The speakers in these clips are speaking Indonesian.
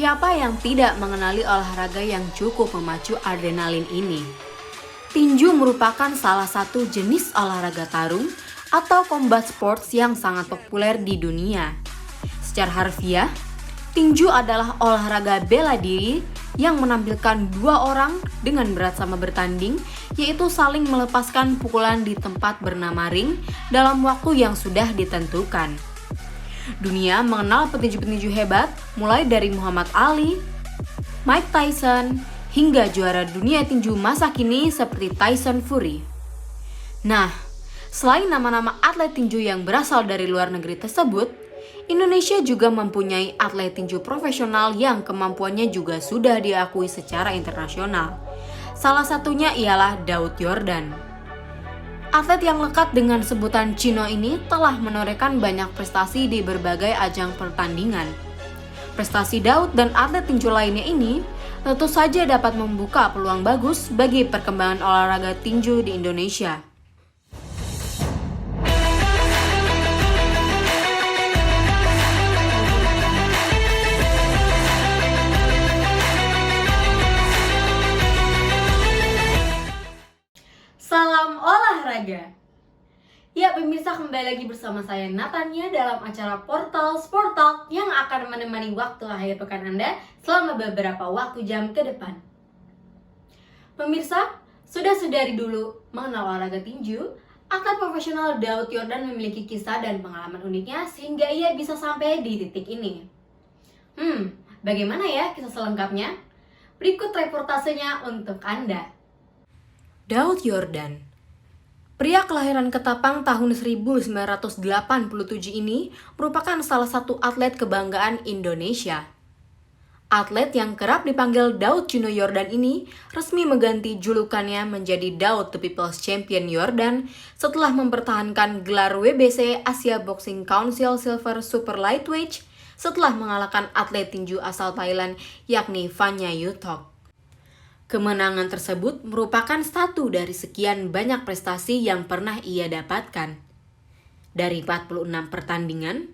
Siapa yang tidak mengenali olahraga yang cukup memacu adrenalin ini? Tinju merupakan salah satu jenis olahraga tarung atau combat sports yang sangat populer di dunia. Secara harfiah, tinju adalah olahraga bela diri yang menampilkan dua orang dengan berat sama bertanding, yaitu saling melepaskan pukulan di tempat bernama ring dalam waktu yang sudah ditentukan. Dunia mengenal petinju-petinju hebat mulai dari Muhammad Ali, Mike Tyson, hingga juara dunia tinju masa kini seperti Tyson Fury. Nah, selain nama-nama atlet tinju yang berasal dari luar negeri tersebut, Indonesia juga mempunyai atlet tinju profesional yang kemampuannya juga sudah diakui secara internasional. Salah satunya ialah Daud Yordan. Atlet yang lekat dengan sebutan Cino ini telah menorehkan banyak prestasi di berbagai ajang pertandingan. Prestasi Daud dan atlet tinju lainnya ini tentu saja dapat membuka peluang bagus bagi perkembangan olahraga tinju di Indonesia. Salam olahraga. Ya pemirsa, kembali lagi bersama saya Natania dalam acara Portal Sport Talk yang akan menemani waktu akhir pekan Anda selama beberapa waktu jam ke depan. Pemirsa, sudah dari dulu mengenal olahraga tinju, atlet profesional Daud Yordan memiliki kisah dan pengalaman uniknya sehingga ia bisa sampai di titik ini. Bagaimana ya kisah selengkapnya? Berikut reportasenya untuk Anda. Daud Yordan, pria kelahiran Ketapang tahun 1987 ini merupakan salah satu atlet kebanggaan Indonesia. Atlet yang kerap dipanggil Daud Chino Yordan ini resmi mengganti julukannya menjadi Daud The People's Champion Yordan setelah mempertahankan gelar WBC Asia Boxing Council Silver Super Lightweight setelah mengalahkan atlet tinju asal Thailand yakni Vanya Yuthok. Kemenangan tersebut merupakan satu dari sekian banyak prestasi yang pernah ia dapatkan. Dari 46 pertandingan,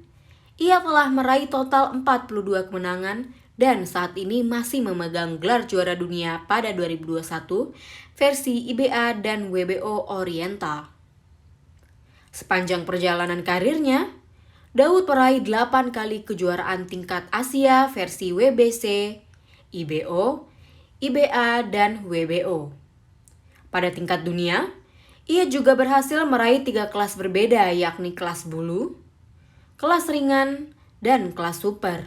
ia telah meraih total 42 kemenangan dan saat ini masih memegang gelar juara dunia pada 2021 versi IBA dan WBO Oriental. Sepanjang perjalanan karirnya, Daud meraih 8 kali kejuaraan tingkat Asia versi WBC, IBO, IBA, dan WBO. Pada tingkat dunia, ia juga berhasil meraih 3 kelas berbeda yakni kelas bulu, kelas ringan, dan kelas super.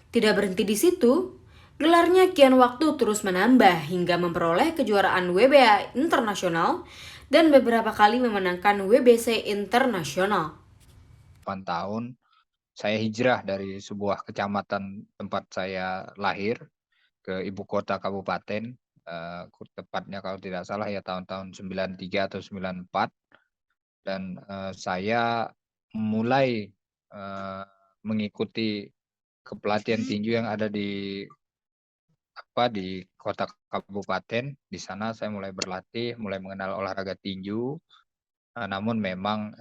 Tidak berhenti di situ, gelarnya kian waktu terus menambah hingga memperoleh kejuaraan WBA internasional dan beberapa kali memenangkan WBC internasional. 8 tahun, saya hijrah dari sebuah kecamatan tempat saya lahir ke ibu kota kabupaten, tepatnya kalau tidak salah ya tahun-tahun 93 atau 94 dan, saya mulai, mengikuti kepelatihan tinju yang ada di kota kabupaten. Di sana saya mulai berlatih, mulai mengenal olahraga tinju, namun memang,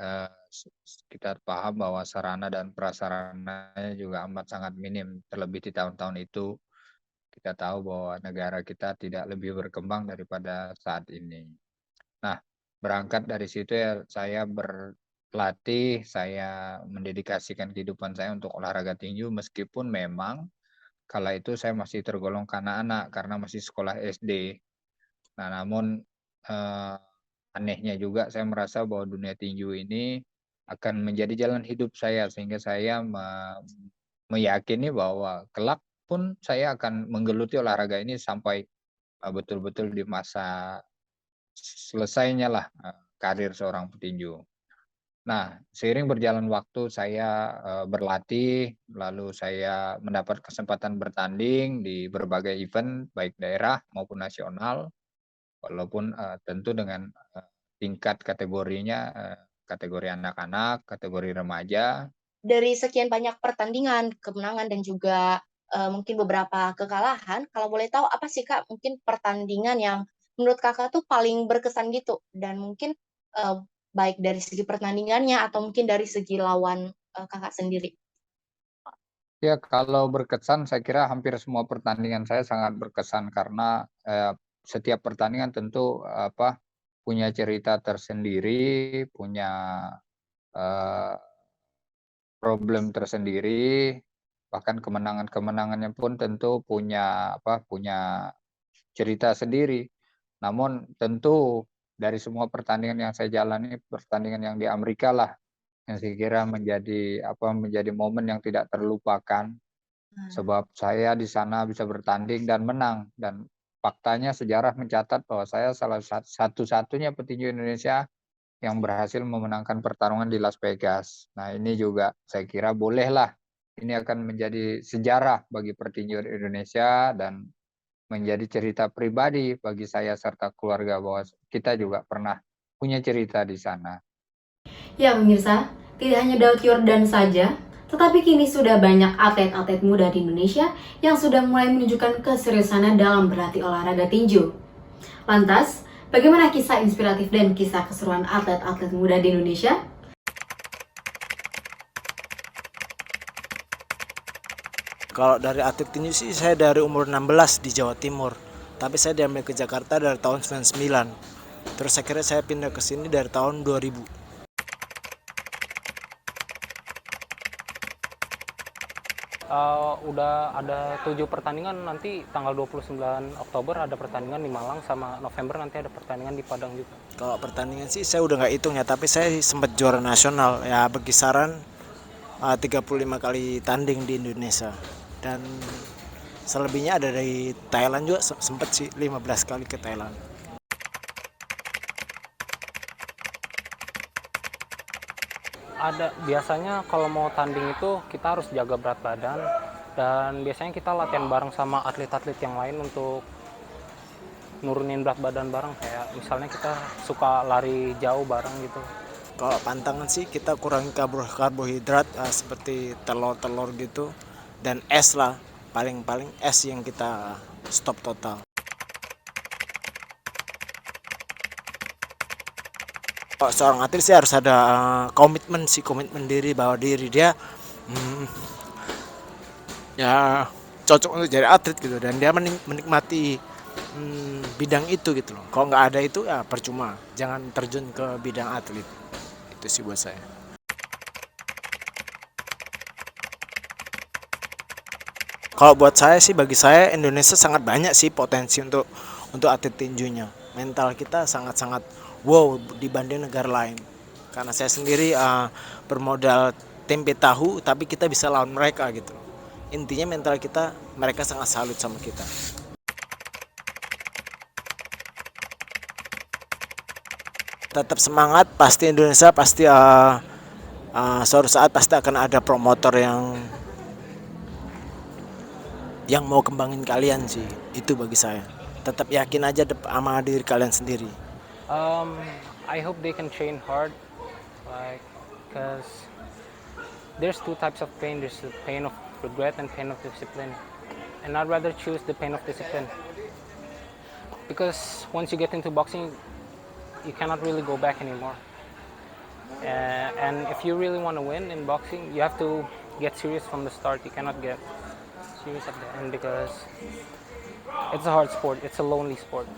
kita paham bahwa sarana dan prasarananya juga amat sangat minim, terlebih di tahun-tahun itu. Kita tahu bahwa negara kita tidak lebih berkembang daripada saat ini. Nah, berangkat dari situ ya saya berlatih, saya mendedikasikan kehidupan saya untuk olahraga tinju meskipun memang kala itu saya masih tergolong kanak-kanak karena masih sekolah SD. Nah, namun, eee, anehnya juga saya merasa bahwa dunia tinju ini akan menjadi jalan hidup saya sehingga saya meyakini bahwa kelak pun saya akan menggeluti olahraga ini sampai, betul-betul di masa selesainya lah, karir seorang petinju. Nah, seiring berjalan waktu saya, berlatih, lalu saya mendapat kesempatan bertanding di berbagai event baik daerah maupun nasional, walaupun, tentu dengan, tingkat kategorinya, kategori anak-anak, kategori remaja. Dari sekian banyak pertandingan, kemenangan dan juga, mungkin beberapa kekalahan, kalau boleh tahu apa sih, Kak, mungkin pertandingan yang menurut Kakak tuh paling berkesan gitu? Dan mungkin, eee, baik dari segi pertandingannya atau mungkin dari segi lawan, Kakak sendiri? Ya, kalau berkesan saya kira hampir semua pertandingan saya sangat berkesan karena, setiap pertandingan tentu, punya cerita tersendiri, punya, eee, problem tersendiri, bahkan kemenangannya pun tentu punya cerita sendiri. Namun tentu dari semua pertandingan yang saya jalani, pertandingan yang di Amerika lah, yang saya kira menjadi momen yang tidak terlupakan. Sebab saya di sana bisa bertanding dan menang, dan faktanya sejarah mencatat bahwa saya salah satu-satunya petinju Indonesia yang berhasil memenangkan pertarungan di Las Vegas. Nah, ini juga saya kira bolehlah, ini akan menjadi sejarah bagi petinju Indonesia dan menjadi cerita pribadi bagi saya serta keluarga bahwa kita juga pernah punya cerita di sana. Ya pemirsa, tidak hanya Daud Yordan saja, tetapi kini sudah banyak atlet-atlet muda di Indonesia yang sudah mulai menunjukkan keseriusannya dalam berlatih olahraga tinju. Lantas, bagaimana kisah inspiratif dan kisah keseruan atlet-atlet muda di Indonesia? Kalau dari atlet tinju sih saya dari umur 16 di Jawa Timur. Tapi saya diambil ke Jakarta dari tahun 99. Terus akhirnya saya pindah ke sini dari tahun 2000. Udah ada 7 pertandingan, nanti tanggal 29 Oktober ada pertandingan di Malang, sama November nanti ada pertandingan di Padang juga. Kalau pertandingan sih saya udah nggak hitung ya, tapi saya sempat juara nasional ya, berkisaran 35 kali tanding di Indonesia. Dan selebihnya ada dari Thailand juga, sempat sih 15 kali ke Thailand. Ada biasanya kalau mau tanding itu kita harus jaga berat badan, dan biasanya kita latihan bareng sama atlet-atlet yang lain untuk nurunin berat badan bareng, kayak misalnya kita suka lari jauh bareng gitu. Kalau pantangan sih kita kurangi karbohidrat seperti telur-telur gitu, dan es lah, paling es yang kita stop total. Kalau seorang atlet sih harus ada komitmen diri bahwa diri dia ya cocok untuk jadi atlet gitu, dan dia menikmati bidang itu gitu loh. Kalau nggak ada itu ya percuma, jangan terjun ke bidang atlet. Itu sih buat saya. Kalau buat saya sih, bagi saya Indonesia sangat banyak sih potensi untuk atlet tinjunya. Mental kita sangat-sangat wow dibanding negara lain. Karena saya sendiri bermodal tempe tahu, tapi kita bisa lawan mereka gitu. Intinya mental kita, mereka sangat salut sama kita. Tetap semangat, pasti Indonesia pasti suatu saat pasti akan ada promotor yang mau kembangin kalian sih. Itu bagi saya. Tetap yakin aja sama diri kalian sendiri. I hope they can train hard, like, because there's two types of pain. There's the pain of regret and pain of discipline, and I'd rather choose the pain of discipline, because once you get into boxing, you cannot really go back anymore. And if you really want to win in boxing, you have to get serious from the start. You cannot get serious at the end, because it's a hard sport. It's a lonely sport.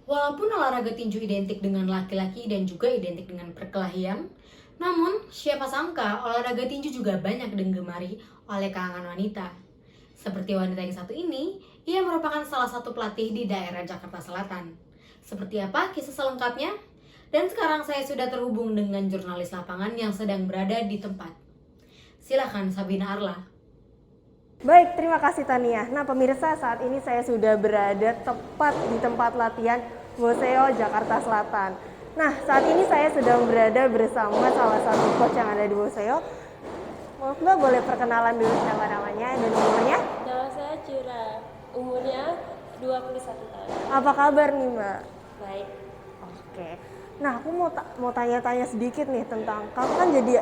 Walaupun olahraga tinju identik dengan laki-laki dan juga identik dengan perkelahian, namun siapa sangka olahraga tinju juga banyak digemari oleh kalangan wanita. Seperti wanita yang satu ini, ia merupakan salah satu pelatih di daerah Jakarta Selatan. Seperti apa kisah selengkapnya? Dan sekarang saya sudah terhubung dengan jurnalis lapangan yang sedang berada di tempat. Silakan Sabina Arla. Baik, terima kasih Tania. Nah pemirsa, saat ini saya sudah berada tepat di tempat latihan Boseo, Jakarta Selatan. Nah, saat ini saya sedang berada bersama salah satu coach yang ada di Boseo. Mbak boleh perkenalan dulu siapa namanya dan umurnya? Nama saya Cira, umurnya 21 tahun. Apa kabar nih Mbak? Baik. Oke. Nah, aku mau tanya-tanya sedikit nih tentang kakak kan jadi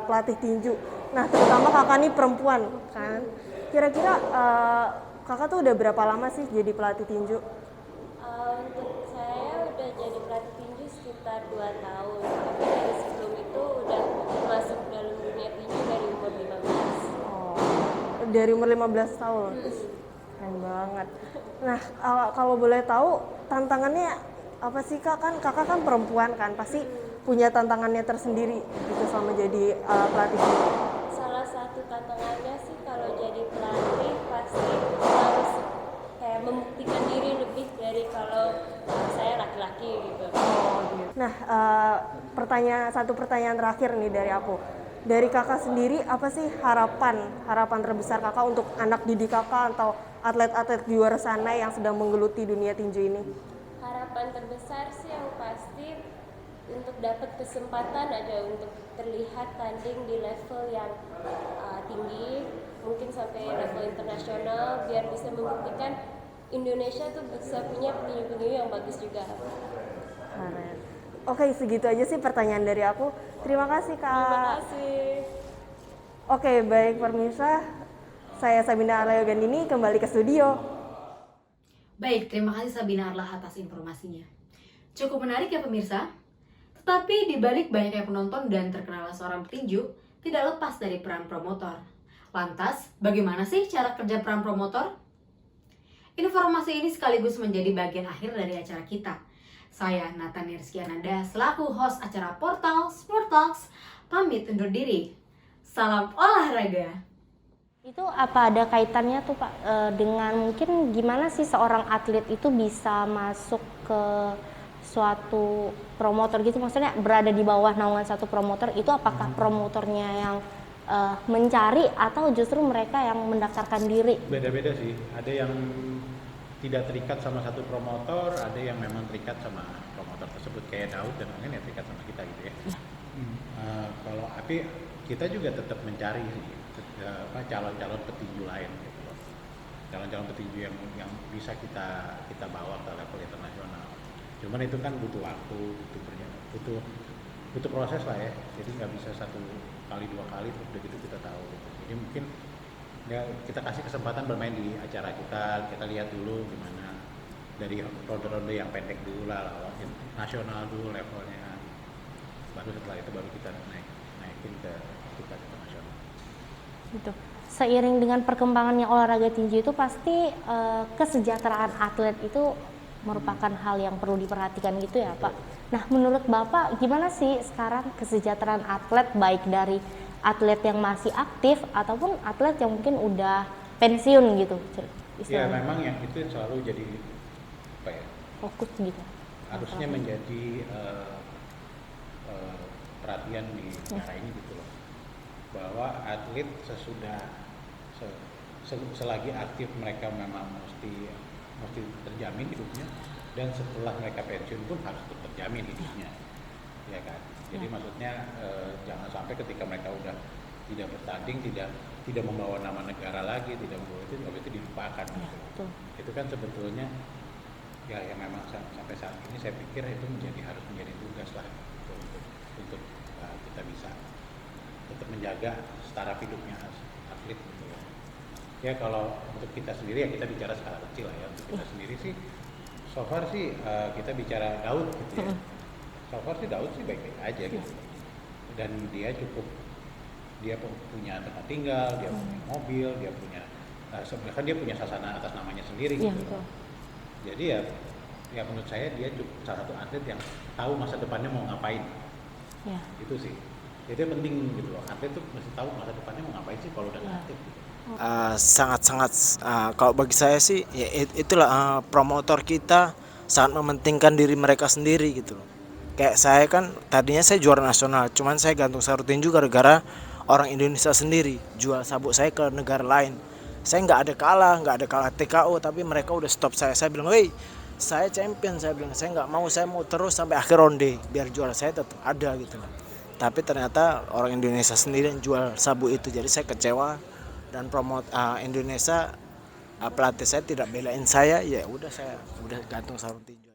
pelatih tinju. Nah, terutama kakak nih perempuan kan. Kira-kira kakak tuh udah berapa lama sih jadi pelatih tinju? Untuk saya udah jadi pelatih tinju sekitar 2 tahun. Tapi dari sebelum itu udah masuk dalam dunia tinju dari umur 15. Oh, dari umur 15 tahun. Keren banget. Nah, kalau boleh tahu tantangannya apa sih kak? Kan kakak kan perempuan kan, pasti punya tantangannya tersendiri gitu sama jadi pelatih tinju. Salah satu tantangannya sih kalau jadi pelatih pasti harus kayak membuktikan diri lebih dari kalau saya laki-laki gitu. Nah, satu pertanyaan terakhir nih dari aku. Dari kakak sendiri, apa sih harapan terbesar kakak untuk anak didik kakak atau atlet-atlet di luar sana yang sedang menggeluti dunia tinju ini? Harapan terbesar sih yang pasti untuk dapat kesempatan aja untuk terlihat tanding di level yang tinggi, mungkin sampai level internasional, biar bisa membuktikan Indonesia tuh bisa punya petinju-petinju yang bagus juga. Keren. Oke, segitu aja sih pertanyaan dari aku. Terima kasih kak. Terima kasih. Oke, baik pemirsa, saya Sabina Arlayogandini kembali ke studio. Baik, terima kasih Sabina Arla atas informasinya. Cukup menarik ya pemirsa. Tetapi di balik banyaknya penonton dan terkenalnya seorang petinju, tidak lepas dari peran promotor. Lantas, bagaimana sih cara kerja peran promotor? Informasi ini sekaligus menjadi bagian akhir dari acara kita. Saya Natania Rizky Ananda selaku host acara Portal Sport Talks pamit undur diri. Salam olahraga. Itu apa ada kaitannya tuh Pak dengan mungkin gimana sih seorang atlet itu bisa masuk ke suatu promotor gitu, maksudnya berada di bawah naungan satu promotor itu, apakah promotornya yang mencari atau justru mereka yang mendaftarkan diri? Beda-beda sih, ada yang tidak terikat sama satu promotor, ada yang memang terikat sama promotor tersebut kayak Daud dan lain yang terikat sama kita gitu ya. Kalau tapi kita juga tetap mencari calon-calon petinju lain gitu loh. Calon-calon petinju yang bisa kita bawa ke level internasional. Cuman itu kan butuh waktu, butuh proses lah ya. Jadi nggak bisa 1 kali 2 kali terus begitu kita tahu. Jadi mungkin ya kita kasih kesempatan bermain di acara kita lihat dulu gimana dari ronde-ronde yang pendek dulu lah, lawan nasional dulu levelnya. Baru setelah itu baru kita naikin ke tingkat internasional. Gitu. Seiring dengan perkembangannya olahraga tinju itu pasti kesejahteraan atlet itu merupakan hal yang perlu diperhatikan gitu ya Pak. Nah menurut Bapak gimana sih sekarang kesejahteraan atlet, baik dari atlet yang masih aktif ataupun atlet yang mungkin udah pensiun gitu Ya memang yang itu selalu jadi apa ya, fokus gitu. harusnya menjadi perhatian di negara ini gitu loh, bahwa atlet selagi aktif mereka memang mesti terjamin hidupnya, dan setelah mereka pensiun pun harus terjamin hidupnya, ya kan. Jadi maksudnya jangan sampai ketika mereka udah tidak bertanding, tidak membawa nama negara lagi, tidak membawa itu dilupakan gitu. Itu kan sebetulnya ya yang memang sampai saat ini saya pikir itu harus menjadi tugas lah untuk kita bisa tetap menjaga staraf hidupnya atlet gitu ya. Ya kalau untuk kita sendiri ya kita bicara skala kecil lah ya. Untuk kita sendiri sih so far sih kita bicara Daud gitu ya. So far sih Daud sih baik-baik aja gitu. Dan dia punya tempat tinggal, dia punya mobil, dia punya bahkan dia punya sasana atas namanya sendiri gitu. Betul. Jadi ya menurut saya dia salah satu atlet yang tahu masa depannya mau ngapain. Ya. Itu sih. Jadi penting gitu loh. Atlet tuh mesti tahu masa depannya mau ngapain sih kalau udah aktif gitu. Sangat-sangat kalau bagi saya sih ya itulah promotor kita sangat mementingkan diri mereka sendiri gitu loh. Kayak saya kan tadinya saya juara nasional, cuman saya gantung sarung tinju gara-gara orang Indonesia sendiri jual sabuk saya ke negara lain. Saya nggak ada kalah TKO, tapi mereka udah stop saya. Saya bilang, "Woi, saya champion," saya bilang, "saya nggak mau, saya mau terus sampai akhir ronde biar juara saya tetap ada gitu loh." Tapi ternyata orang Indonesia sendiri yang jual sabuk itu, jadi saya kecewa. Dan Indonesia pelatih saya tidak belain saya, ya udah saya gantung sarung tinju.